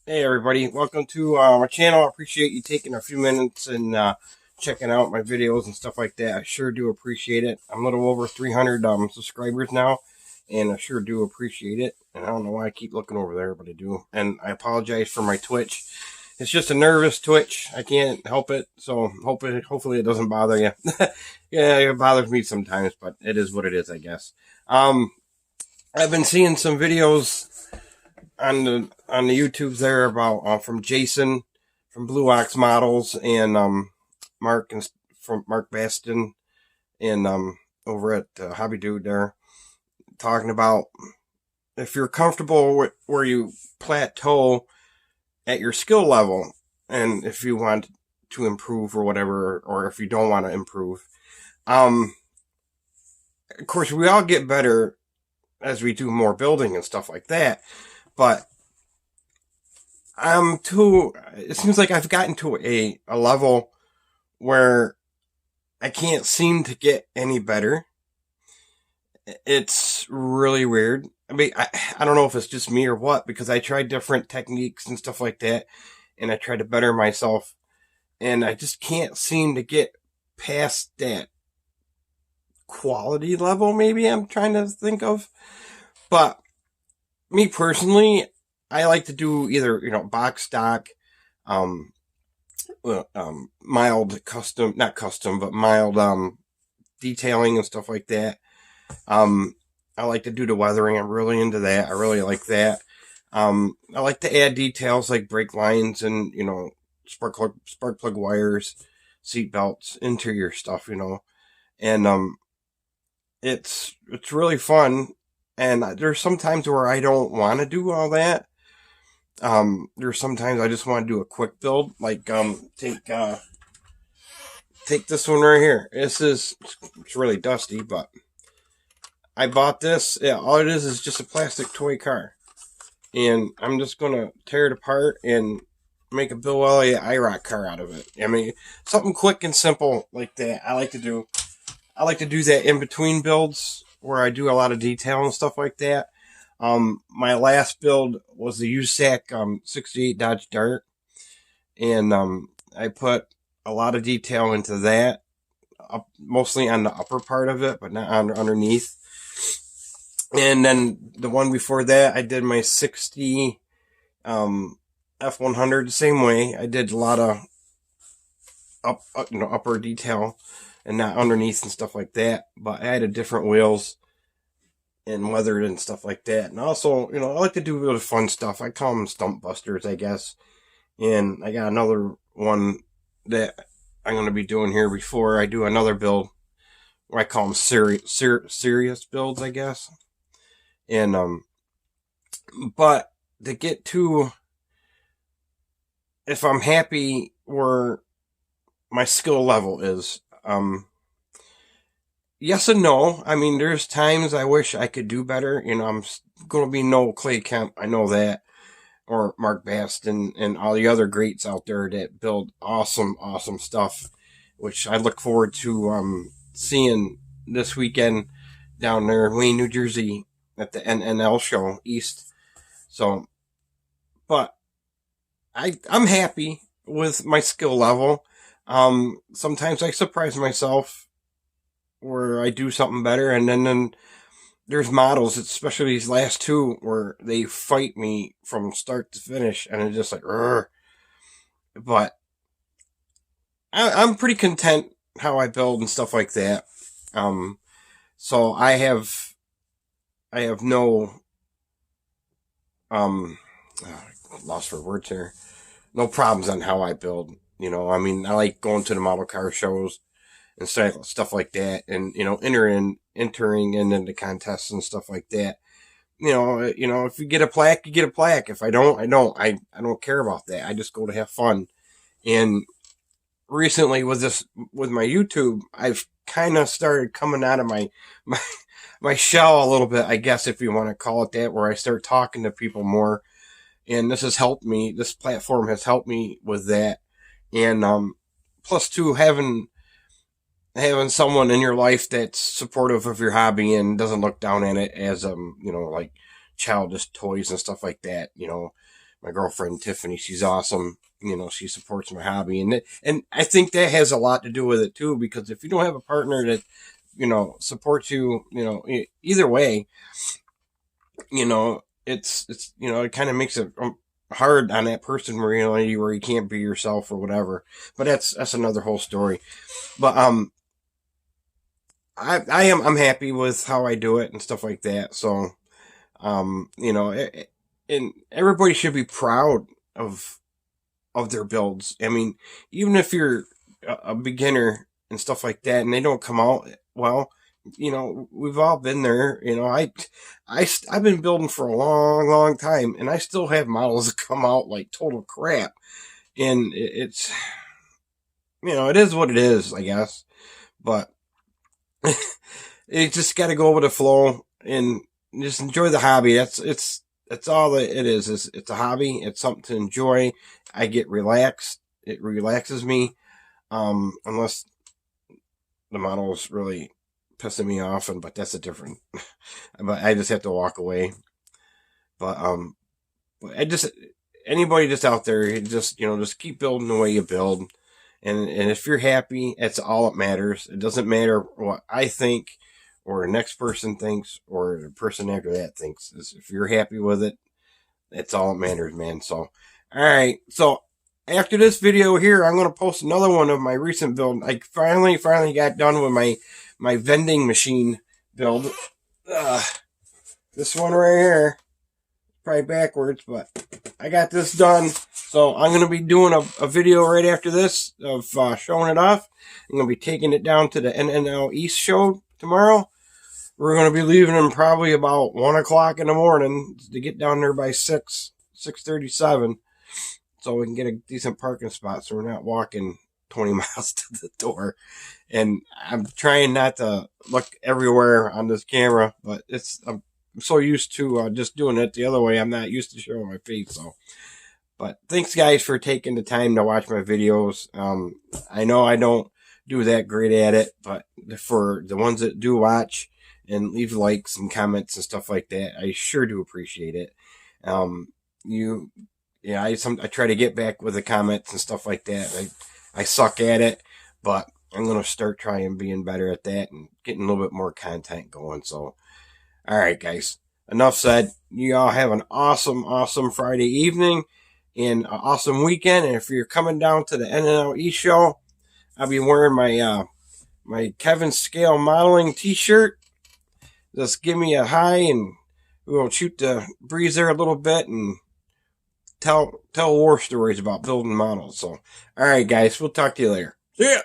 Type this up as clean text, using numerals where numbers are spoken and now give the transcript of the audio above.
Hey everybody, welcome to my channel. I appreciate you taking a few minutes and checking out my videos and stuff like that. I sure do appreciate it. I'm a little over 300 subscribers now, and I sure do appreciate it. And I don't know why I keep looking over there, but I do. And I apologize for my twitch. It's just a nervous twitch. I can't help it, so hopefully it doesn't bother you. Yeah, it bothers me sometimes, but it is what it is, I guess. I've been seeing some videos on the YouTubes there about from Jason from Blue Ox Models and Mark and from Mark Baston and over at Hobby Dude there talking about if you're comfortable with where you plateau at your skill level and if you want to improve or whatever, or if you don't want to improve. Of course, we all get better as we do more building and stuff like that, but it seems like I've gotten to a level where I can't seem to get any better. It's really weird. I mean, I don't know if it's just me or what, because I tried different techniques and stuff like that, and I tried to better myself, and I just can't seem to get past that quality level, maybe I'm trying to think of. But me personally, I like to do either, box stock, um, mild custom, not custom, but mild, detailing and stuff like that. I like to do the weathering. I'm really into that. I really like that. I like to add details like brake lines and, spark plug wires, seat belts, interior stuff, and, it's really fun. And there's some times where I don't want to do all that. There's sometimes I just want to do a quick build, like take this one right here. It's really dusty, but I bought this. Yeah, all it is just a plastic toy car, and I'm just gonna tear it apart and make a Bill Elliott IROC car out of it. I mean, something quick and simple like that. I like to do that in between builds where I do a lot of detail and stuff like that. My last build was the USAC 68 Dodge Dart, and I put a lot of detail into that, mostly on the upper part of it, but not underneath. And then the one before that, I did my 60 F100 the same way. I did a lot of upper detail and not underneath and stuff like that. But I added different wheels and weathered and stuff like that. And also, I like to do a little fun stuff. I call them stump busters, I guess. And I got another one that I'm going to be doing here before I do another build where I call them serious builds, I guess. And, but to get to, if I'm happy where my skill level is, yes and no. I mean, there's times I wish I could do better. I'm going to be no Clay Kemp. I know that. Or Mark Baston and all the other greats out there that build awesome, awesome stuff, which I look forward to seeing this weekend down there in Wayne, New Jersey at the NNL show East. So, but I'm happy with my skill level. Sometimes I surprise myself where I do something better, and then there's models, especially these last two, where they fight me from start to finish, and it's just like, Rrr. But I'm pretty content how I build and stuff like that. So I have no, lost for words here, no problems on how I build. I mean, I like going to the model car shows and stuff like that, and entering into contests and stuff like that. If you get a plaque, you get a plaque. If I don't, I don't. I don't care about that. I just go to have fun. And recently with my YouTube, I've kind of started coming out of my shell a little bit, I guess, if you want to call it that, where I start talking to people more. And this has helped me. This platform has helped me with that. And plus, too, having someone in your life that's supportive of your hobby and doesn't look down at it as like childish toys and stuff like that. my girlfriend Tiffany. She's awesome. You know, she supports my hobby, and I think that has a lot to do with it too. Because if you don't have a partner that, you know, supports you, you know, either way, you know, it's you know, it kind of makes it hard on that person where, you know, where you can't be yourself or whatever. But that's another whole story. But I'm happy with how I do it and stuff like that. So you know, and everybody should be proud of their builds. I mean, even if you're a beginner and stuff like that, and they don't come out well, you know, we've all been there. You know, I've been building for a long, long time, and I still have models that come out like total crap. And it's, you know, it is what it is, I guess. But you just got to go with the flow and just enjoy the hobby. That's all that it is. It's a hobby. It's something to enjoy. I get relaxed. It relaxes me. Unless the model is really pissing me off, but that's a different. But I just have to walk away. But I just, anybody just out there, just, you know, just keep building the way you build, and if you're happy, that's all that matters. It doesn't matter what I think, or the next person thinks, or the person after that thinks. If you're happy with it, that's all that matters, man. So, all right. So after this video here, I'm going to post another one of my recent build. I finally got done with my vending machine build. This one right here, probably backwards, but I got this done. So I'm going to be doing a video right after this of showing it off. I'm going to be taking it down to the NNL East show tomorrow. We're going to be leaving them probably about 1 o'clock in the morning to get down there by 6:37, so we can get a decent parking spot so we're not walking 20 miles to the door. And I'm trying not to look everywhere on this camera, but I'm so used to just doing it the other way. I'm not used to showing my face. So, but thanks guys for taking the time to watch my videos. I know I don't do that great at it, but for the ones that do watch and leave likes and comments and stuff like that, I sure do appreciate it. I try to get back with the comments and stuff like that. I suck at it, but I'm going to start trying being better at that and getting a little bit more content going. So, all right, guys, enough said. You all have an awesome, awesome Friday evening and an awesome weekend. And if you're coming down to the NNLE show, I'll be wearing my Kevin Scale modeling t-shirt. Just give me a hi and we'll shoot the breeze there a little bit and tell war stories about building models. So, all right, guys, we'll talk to you later. See ya.